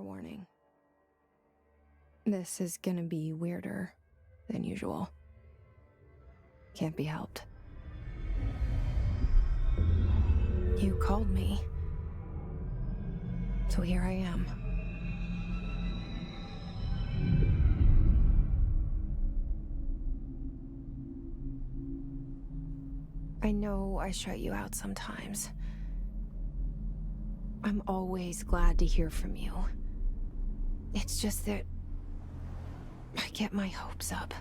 Trigger warning. This is gonna be weirder than usual. Can't be helped. You called me. So here I am. I know I shut you out sometimes. I'm always glad to hear from you. It's just that I get my hopes up.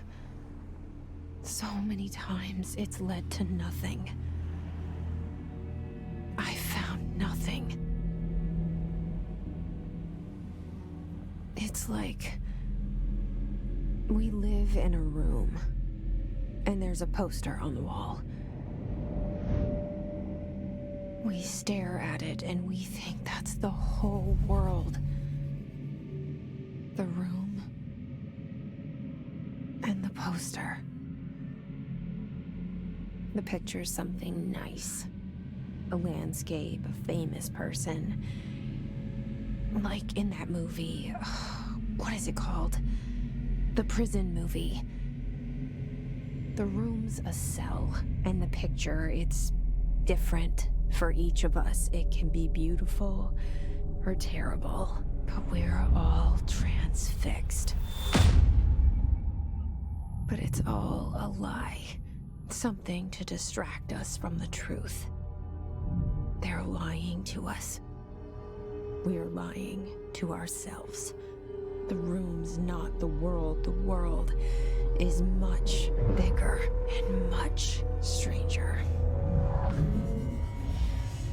So many times it's led to nothing. I found nothing. It's like we live in a room, and there's a poster on the wall. We stare at it and we think that's the whole world. The room and the poster. The picture's something nice. A landscape, a famous person. Like in that movie, what is it called? The prison movie. The room's a cell, and the picture, it's different for each of us. It can be beautiful or terrible, but we're all transfixed. But it's all a lie. Something to distract us from the truth. They're lying to us. We're lying to ourselves. The room's not the world. The world is much bigger and much stranger.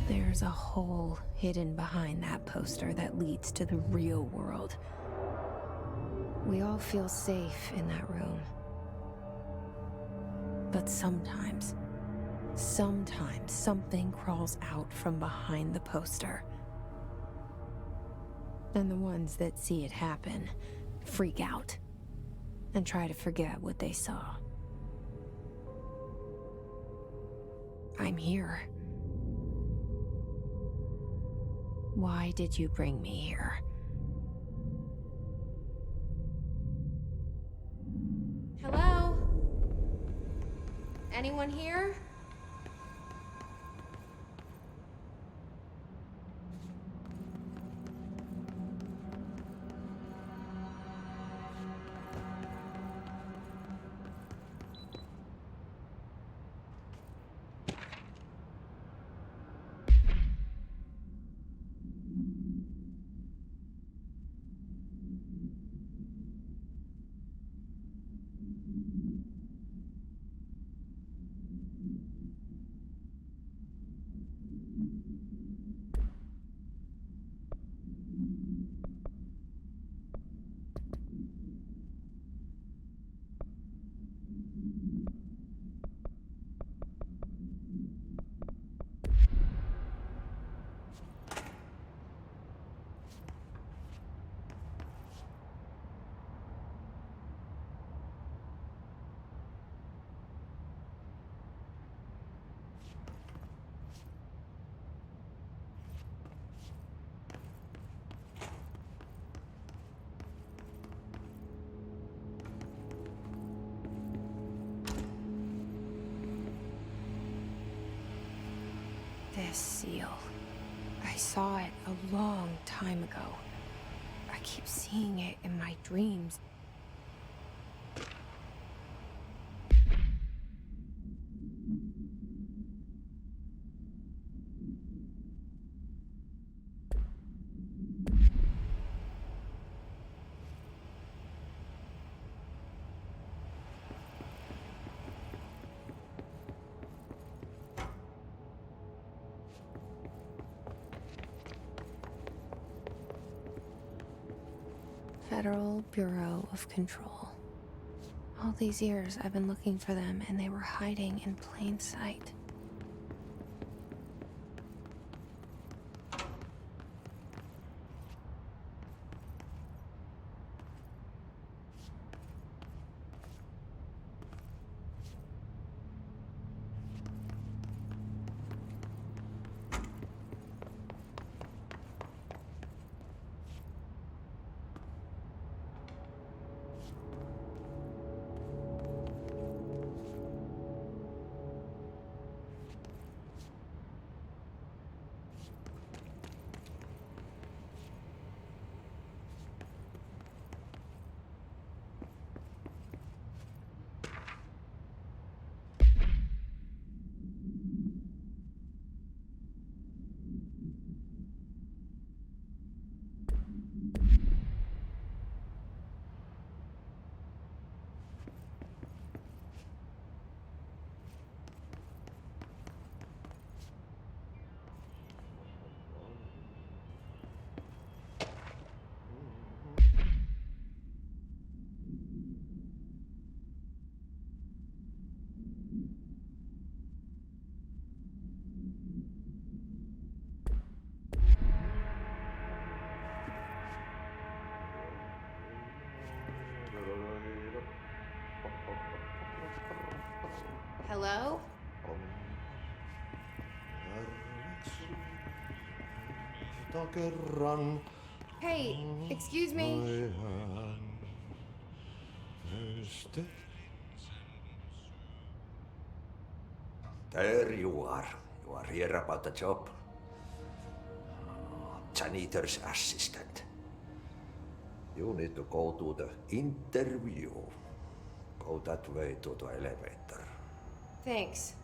There's a hole hidden behind that poster that leads to the real world. We all feel safe in that room. But sometimes something crawls out from behind the poster. And the ones that see it happen freak out and try to forget what they saw. I'm here. Why did you bring me here? Hello? Anyone here? This seal. I saw it a long time ago. I keep seeing it in my dreams. Federal Bureau of Control. All these years I've been looking for them, and they were hiding in plain sight. Hello? Hey, excuse me? There you are. You are here about the job. Janitor's assistant. You need to go to the interview. Go that way to the elevator. Thanks.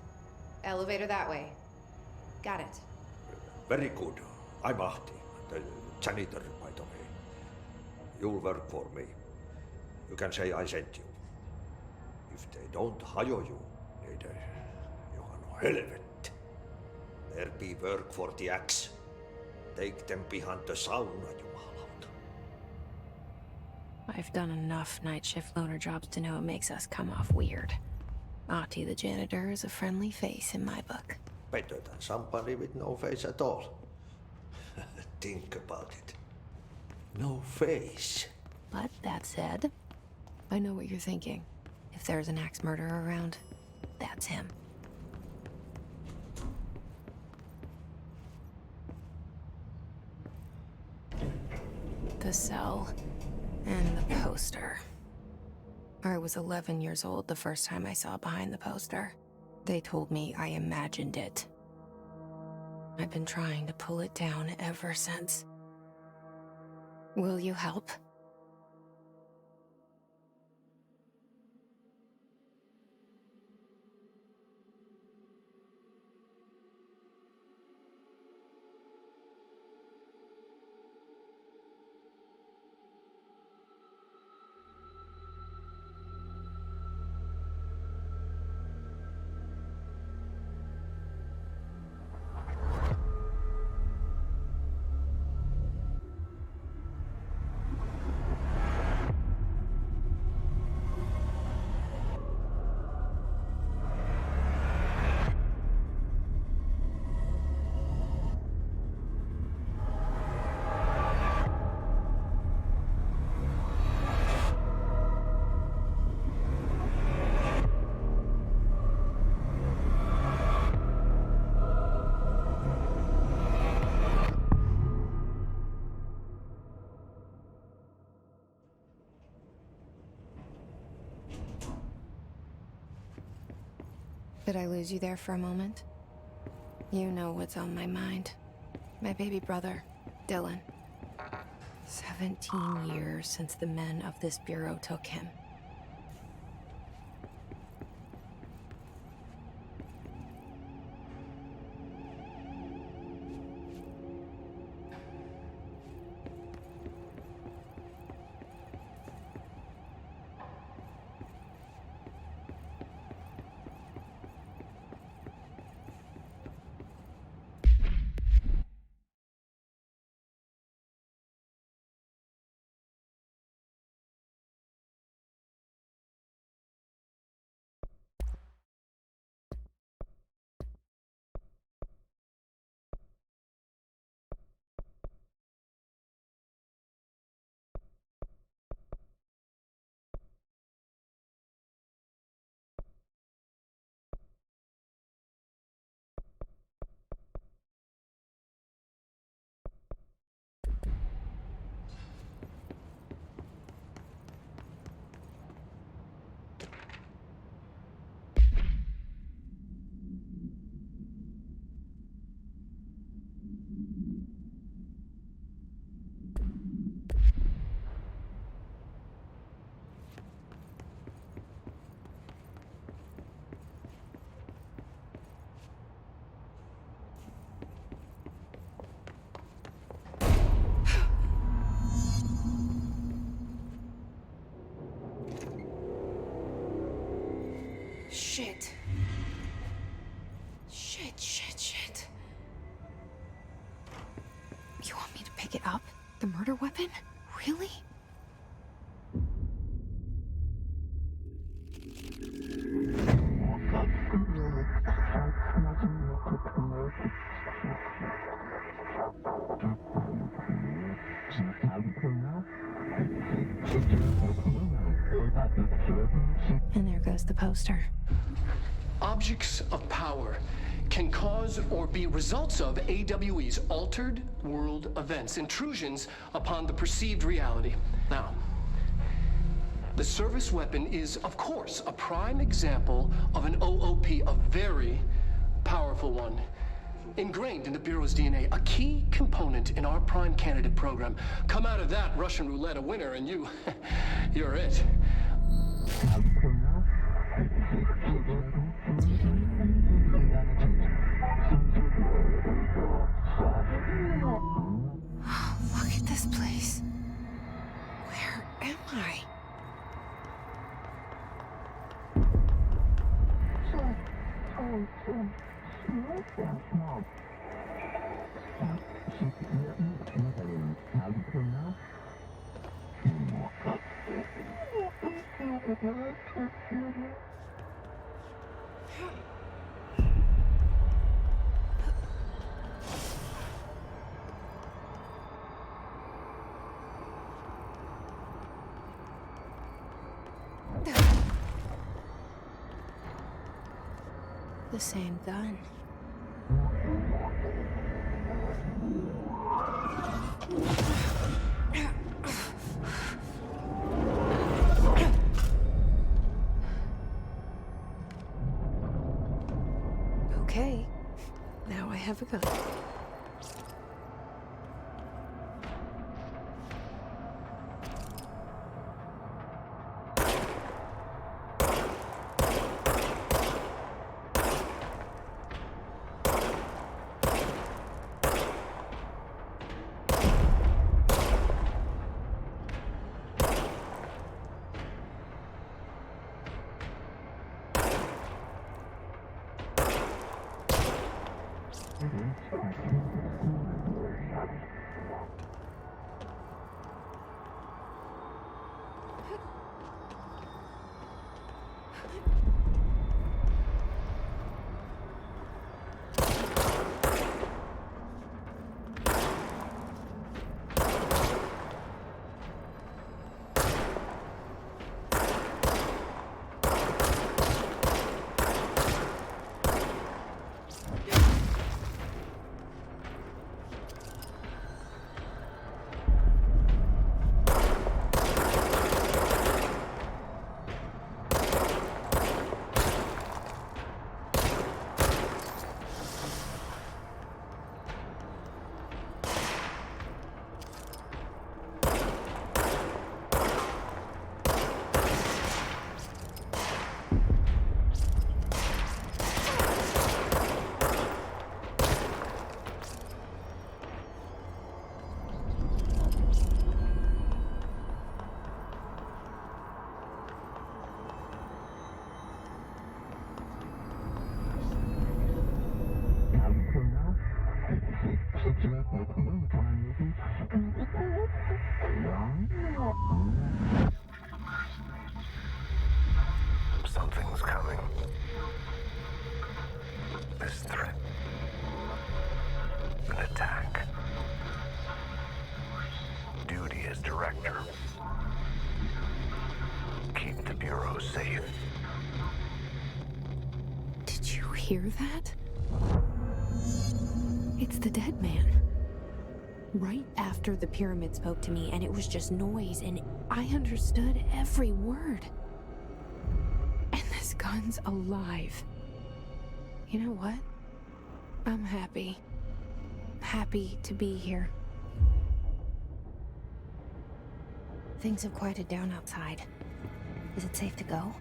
Elevator that way. Got it. Very good. I'm Ahti, the janitor, by the way. You'll work for me. You can say I sent you. If they don't hire you, niin johan on helvet. There be work for the axe. Take them behind the sauna, jumalauta. I've done enough night shift loner jobs to know it makes us come off weird. Ahti the janitor is a friendly face in my book. Better than somebody with no face at all. Think about it. No face. But that said, I know what you're thinking. If there's an axe murderer around, that's him. The cell and the poster. I was 11 years old the first time I saw behind the poster. They told me I imagined it. I've been trying to pull it down ever since. Will you help? Did I lose you there for a moment? You know what's on my mind. My baby brother, Dylan. 17 years since the men of this bureau took him. Shit. Shit. You want me to pick it up? The murder weapon? Really? And there goes the poster. objects of power can cause or be results of AWE's altered world events, intrusions upon the perceived reality. Now, the service weapon is, of course, a prime example of an OOP, a very powerful one, ingrained in the Bureau's DNA, a key component in our prime candidate program. Come out of that Russian roulette a winner, and you're it. Look at this place. Where am I? The same gun. Okay, now I have a gun. Something's coming. This threat. An attack. Duty as director. Keep the Bureau safe. Did you hear that? It's the dead man. Right after the pyramid spoke to me, and it was just noise, and I understood every word. And this gun's alive. You know what? I'm happy. Happy to be here. Things have quieted down outside. Is it safe to go?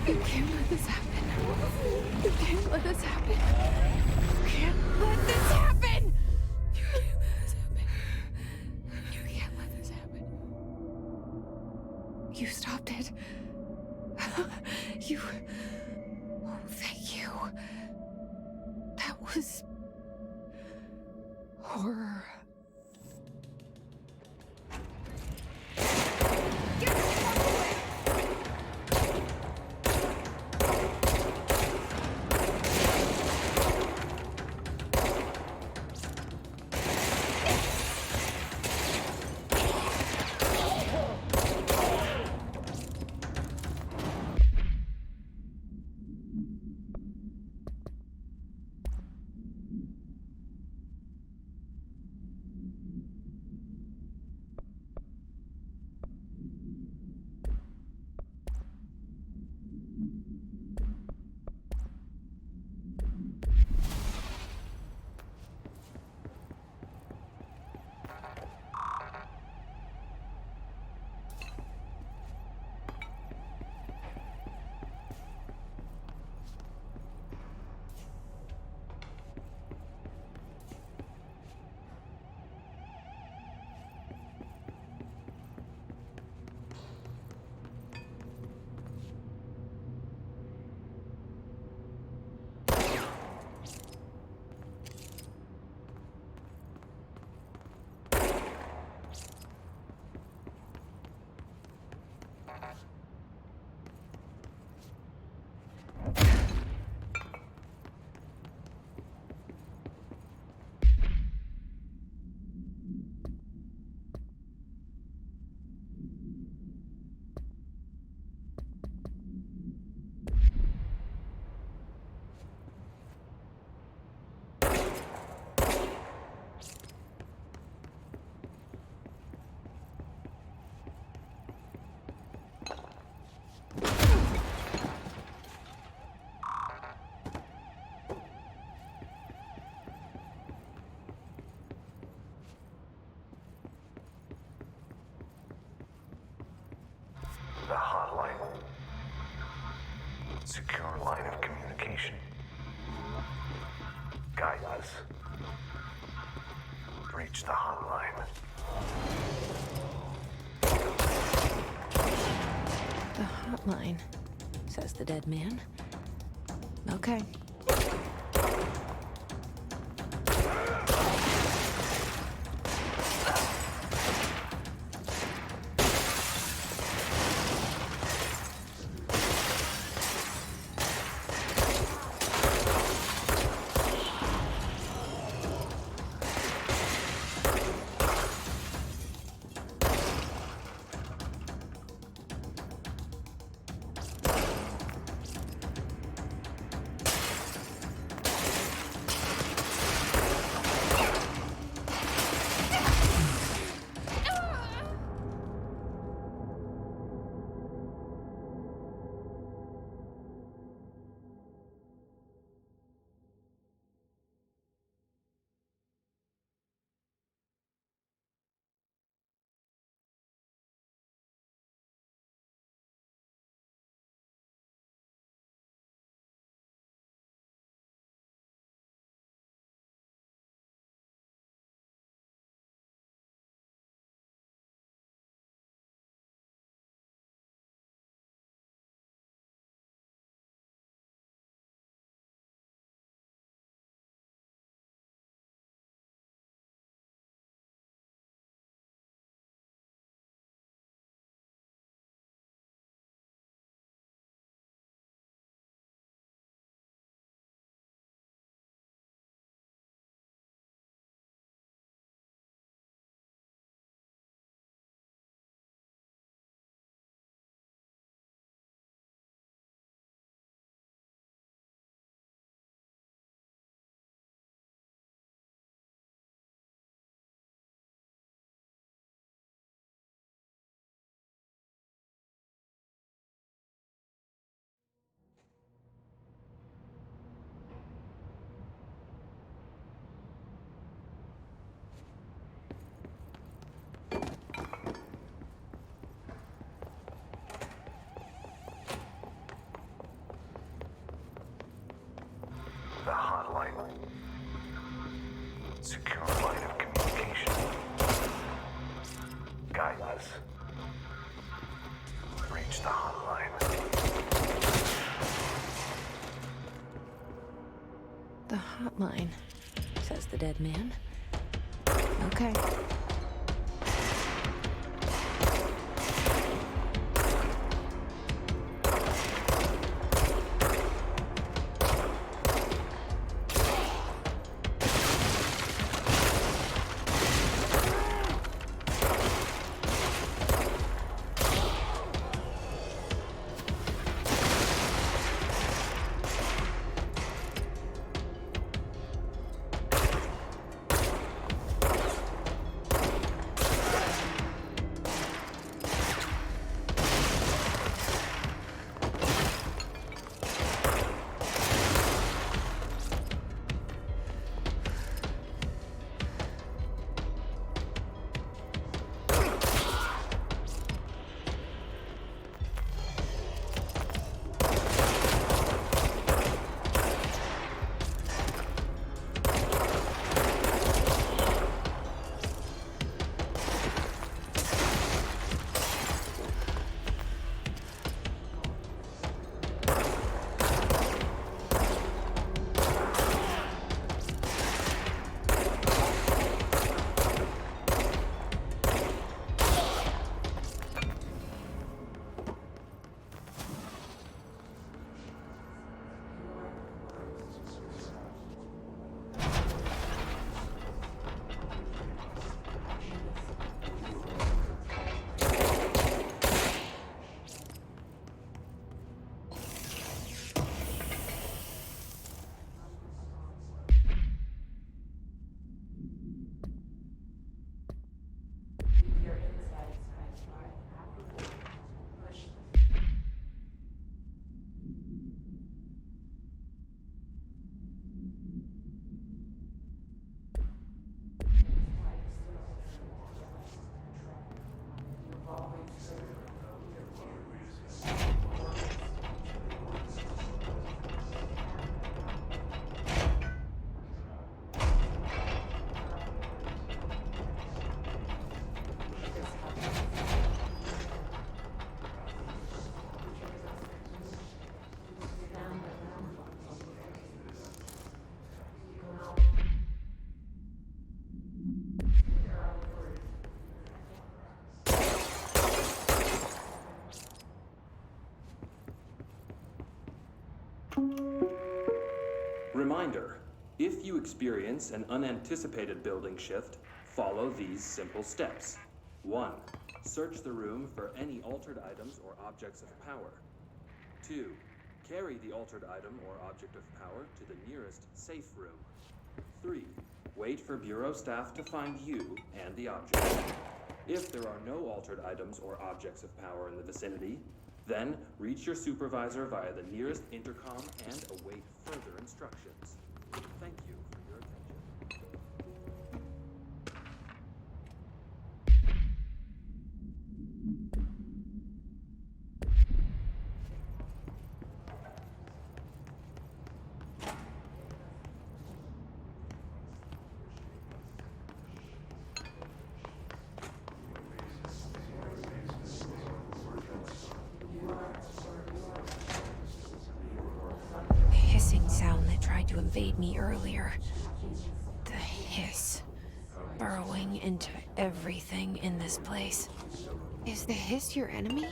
You can't let this happen. You can't let this happen. You can't let this happen. You can't let this happen. You can't let this happen. You stopped it. You... Oh, thank you. That was... horror. The hotline. Secure line of communication. Guidance. Reach the hotline. The hotline, says the dead man. Okay. the hotline. Secure line of communication. Guide us. Reach the hotline. The hotline, says the dead man. Okay. Reminder, if you experience an unanticipated building shift, follow these simple steps. 1. Search the room for any altered items or objects of power. 2. Carry the altered item or object of power to the nearest safe room. 3. Wait for Bureau staff to find you and the object. If there are no altered items or objects of power in the vicinity, then reach your supervisor via the nearest intercom and await further instructions. Thank you for your attention. Sound that tried to invade me earlier. The hiss. Burrowing into everything in this place. Is the hiss your enemy?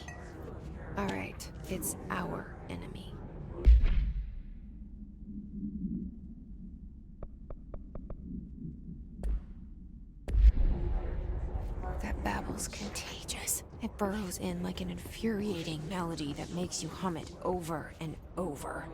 Alright, it's our enemy. That babble's contagious. It burrows in like an infuriating melody that makes you hum it over and over.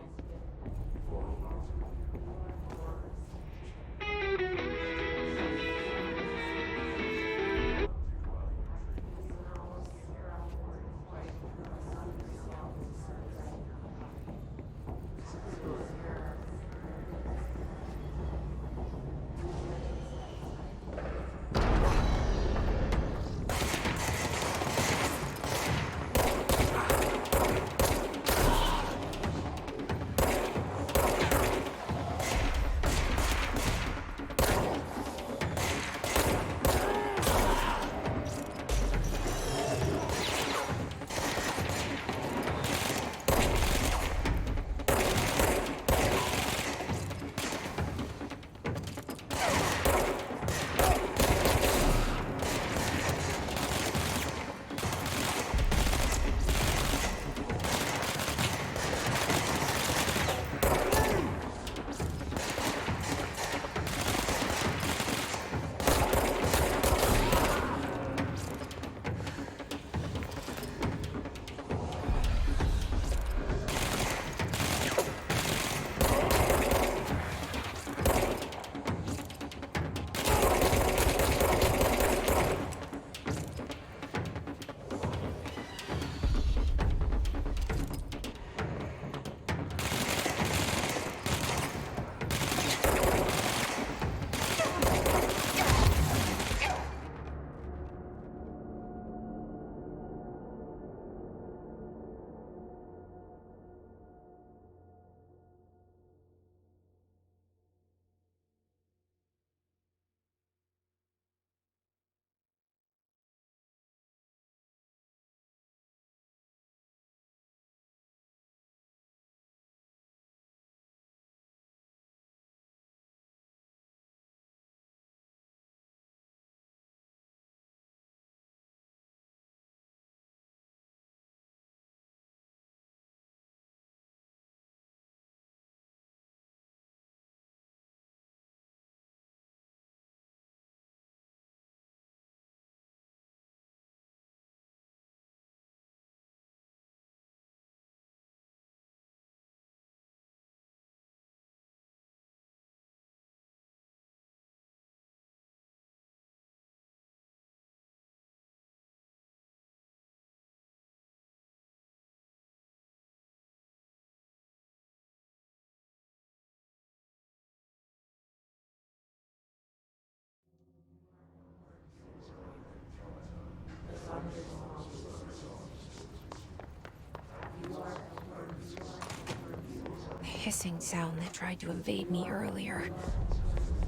hissing sound that tried to invade me earlier.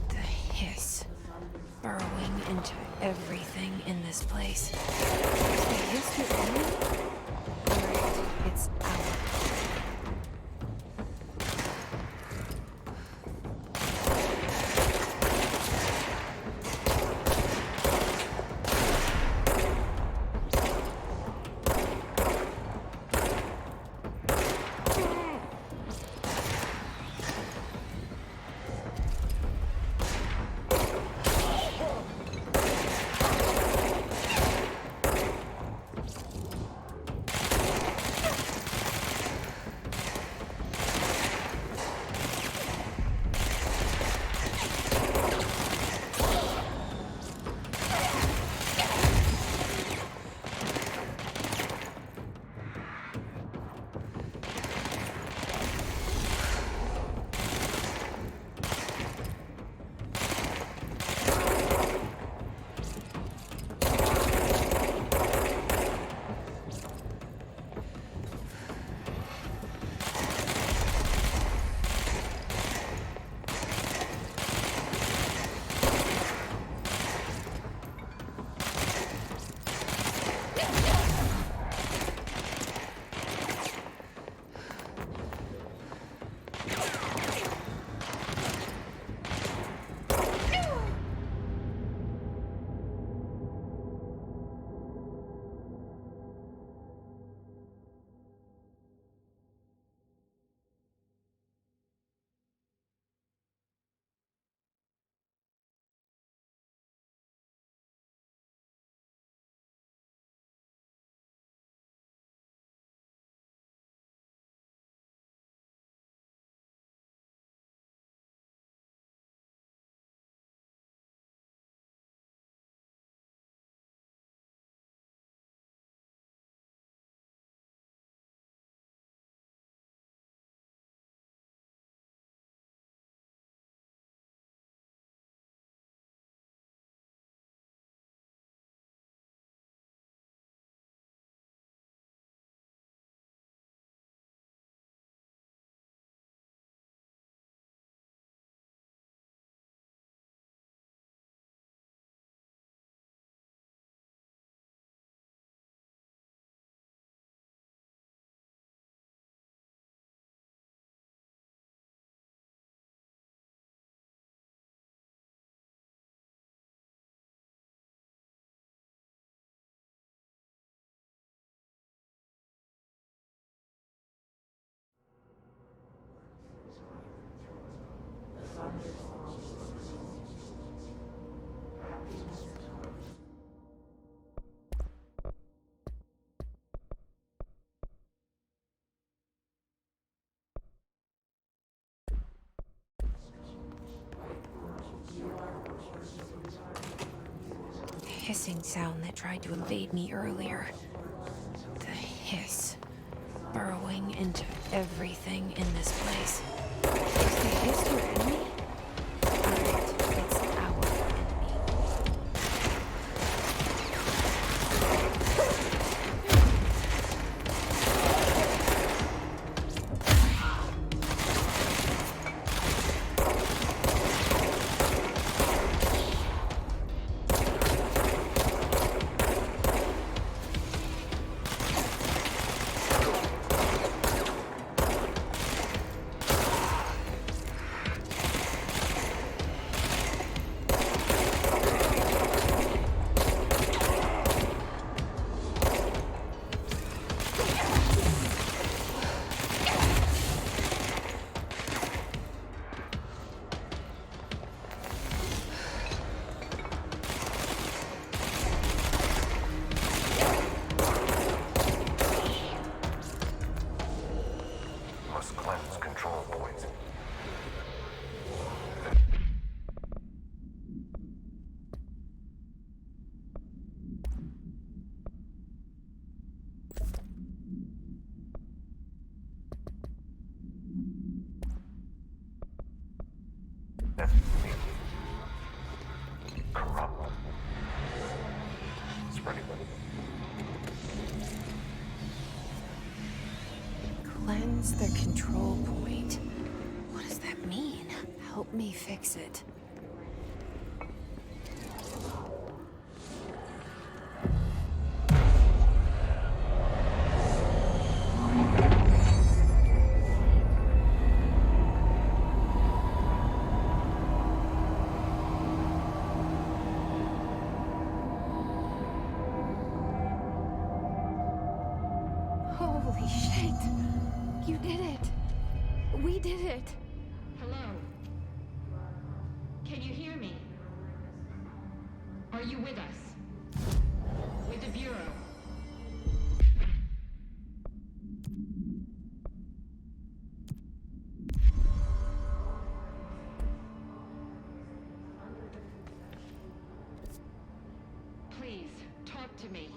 The hiss. Burrowing into everything in this place. Is the hiss your enemy? Or it's our hissing sound that tried to invade me earlier. The hiss. Burrowing into everything in this place. Is the hiss your enemy? Or it's our enemy? Must cleanse control points. That's me. Corrupt. Spreading. Cleanse the control point. help me fix it. Holy shit! You did it! We did it! Hello? Can you hear me? Are you with us? With the Bureau? Please, talk to me.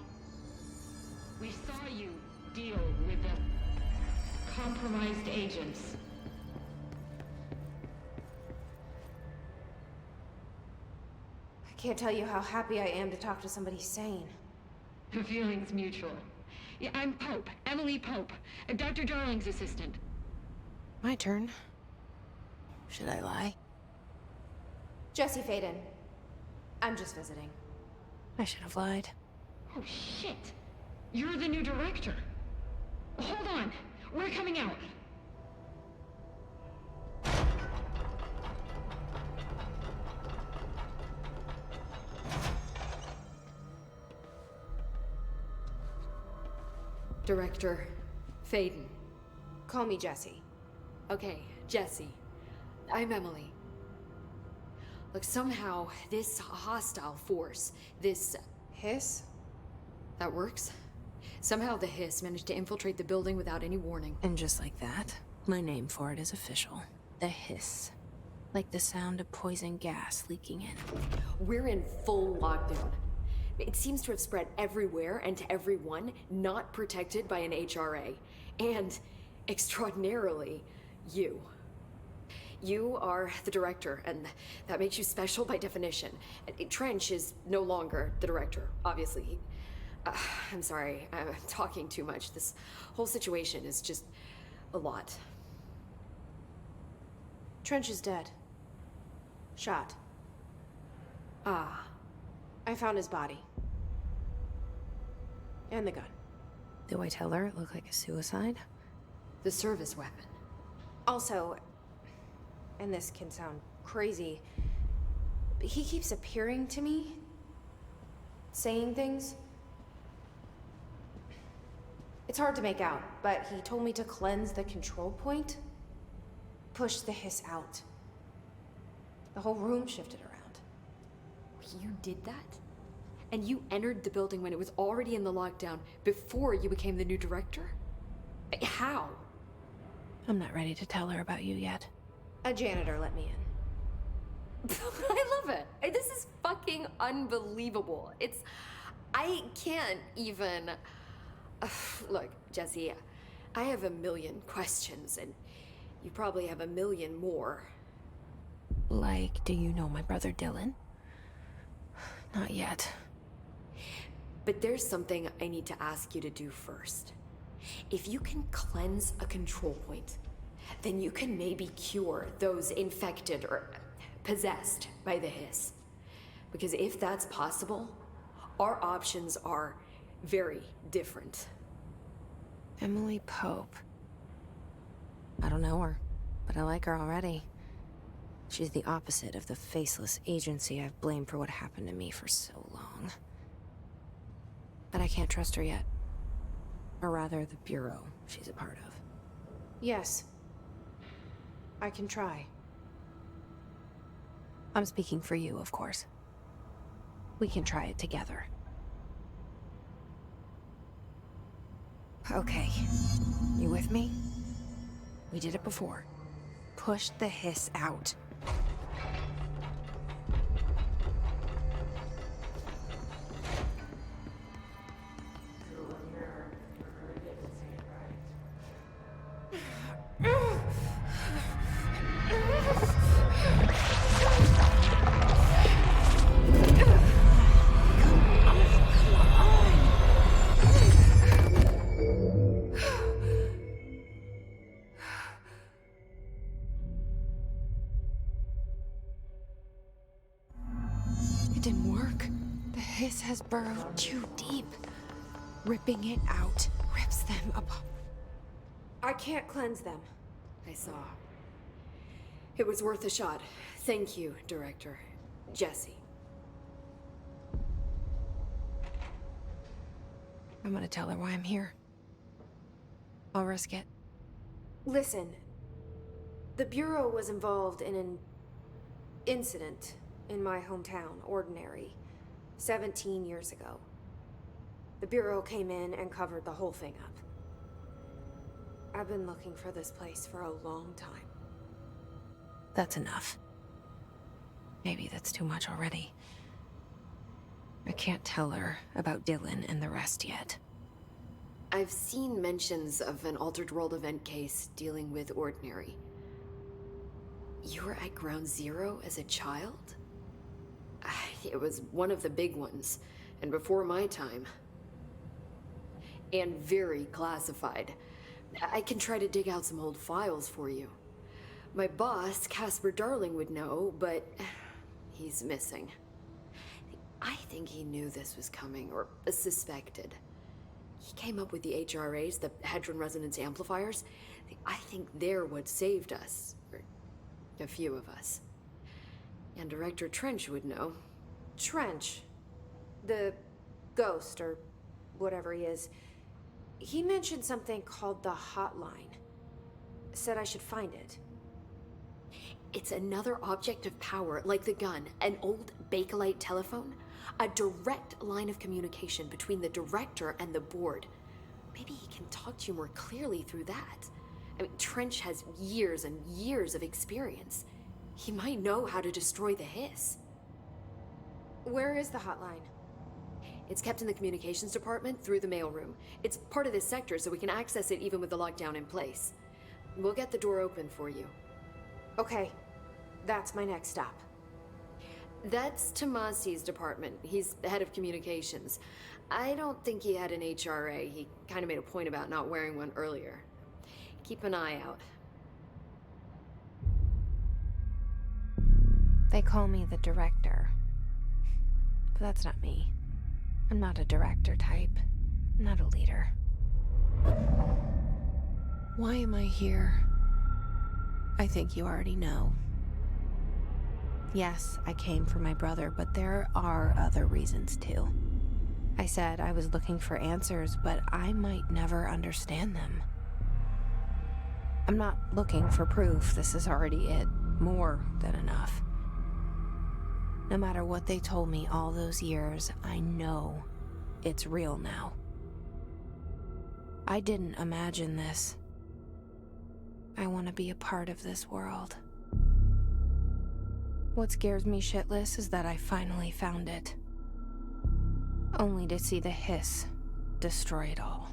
We saw you deal with the compromised agents. I can't tell you how happy I am to talk to somebody sane. The feeling's mutual. Yeah, I'm Pope, Emily Pope, Dr. Darling's assistant. My turn. Should I lie? Jesse Faden. I'm just visiting. I should have lied. Oh, shit. You're the new director. Hold on. We're coming out. Director Faden. Call me Jesse. Okay, Jesse. I'm Emily. Look, somehow this hostile force, this... Hiss? That works? Somehow the hiss managed to infiltrate the building without any warning. And just like that, my name for it is official. The hiss. Like the sound of poison gas leaking in. We're in full lockdown. It seems to have spread everywhere and to everyone not protected by an HRA. And, extraordinarily, you. You are the director, and that makes you special by definition. Trench is no longer the director, obviously. I'm sorry, I'm talking too much. This whole situation is just a lot. Trench is dead. Shot. Ah. I found his body. And the gun. Do I tell her it looked like a suicide? The service weapon. Also, and this can sound crazy, but he keeps appearing to me, saying things. It's hard to make out, but he told me to cleanse the control point, push the hiss out. The whole room shifted around. You did that? And you entered the building when it was already in the lockdown before you became the new director? How? I'm not ready to tell her about you yet. A janitor let me in. I love it. This is fucking unbelievable. I can't even... Look, Jesse, I have a million questions, and you probably have a million more. Like, do you know my brother Dylan? Not yet. But there's something I need to ask you to do first. If you can cleanse a control point, then you can maybe cure those infected or possessed by the hiss. Because if that's possible, our options are very different. Emily Pope. I don't know her, but I like her already. She's the opposite of the faceless agency I've blamed for what happened to me for so long. But I can't trust her yet. Or rather, the Bureau she's a part of. Yes. I can try. I'm speaking for you, of course. We can try it together. Okay. You with me? We did it before. Push the hiss out. hiss has burrowed too deep. Ripping it out rips them apart. I can't cleanse them. I saw. It was worth a shot. Thank you, Director. Jesse. I'm gonna tell her why I'm here. I'll risk it. Listen, the Bureau was involved in an incident in my hometown, Ordinary, 17 years ago. The Bureau came in and covered the whole thing up. I've been looking for this place for a long time. That's enough. Maybe that's too much already. I can't tell her about Dylan and the rest yet. I've seen mentions of an Altered World event case dealing with Ordinary. You were at Ground Zero as a child? It was one of the big ones, and before my time. And very classified. I can try to dig out some old files for you. My boss, Casper Darling, would know, but he's missing. I think he knew this was coming, or suspected. He came up with the HRAs, the Hadron Resonance Amplifiers. I think they're what saved us. Or a few of us. And Director Trench would know. Trench, the ghost, or whatever he is, he mentioned something called the Hotline. Said I should find it. It's another object of power, like the gun, an old Bakelite telephone. A direct line of communication between the director and the board. Maybe he can talk to you more clearly through that. I mean, Trench has years and years of experience. He might know how to destroy the hiss. Where is the hotline? It's kept in the communications department through the mailroom. It's part of this sector, so we can access it even with the lockdown in place. We'll get the door open for you. Okay, that's my next stop. That's Tomasi's department. He's the head of communications. I don't think he had an HRA. He kind of made a point about not wearing one earlier. Keep an eye out. They call me the director. But that's not me. I'm not a director type. I'm not a leader. Why am I here? I think you already know. Yes, I came for my brother, but there are other reasons too. I said I was looking for answers, but I might never understand them. I'm not looking for proof. This is already it. More than enough. No matter what they told me all those years, I know it's real now. I didn't imagine this. I want to be a part of this world. What scares me shitless is that I finally found it. Only to see the hiss destroy it all.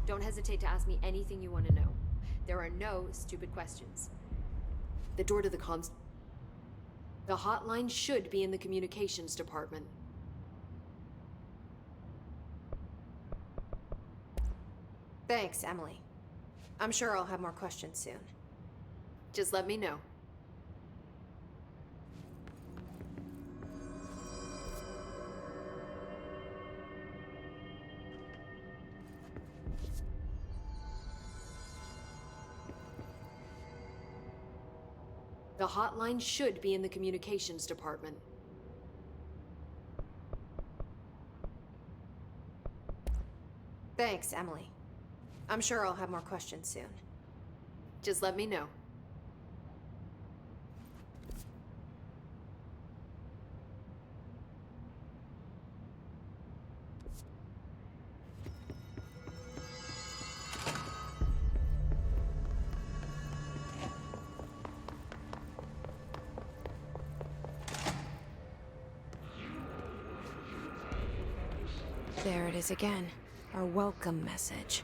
Don't hesitate to ask me anything you want to know. There are no stupid questions. The door to the comms... The hotline should be in the communications department. Thanks, Emily. I'm sure I'll have more questions soon. Just let me know. The hotline should be in the communications department. Thanks, Emily. I'm sure I'll have more questions soon. Just let me know. There it is again. Our welcome message.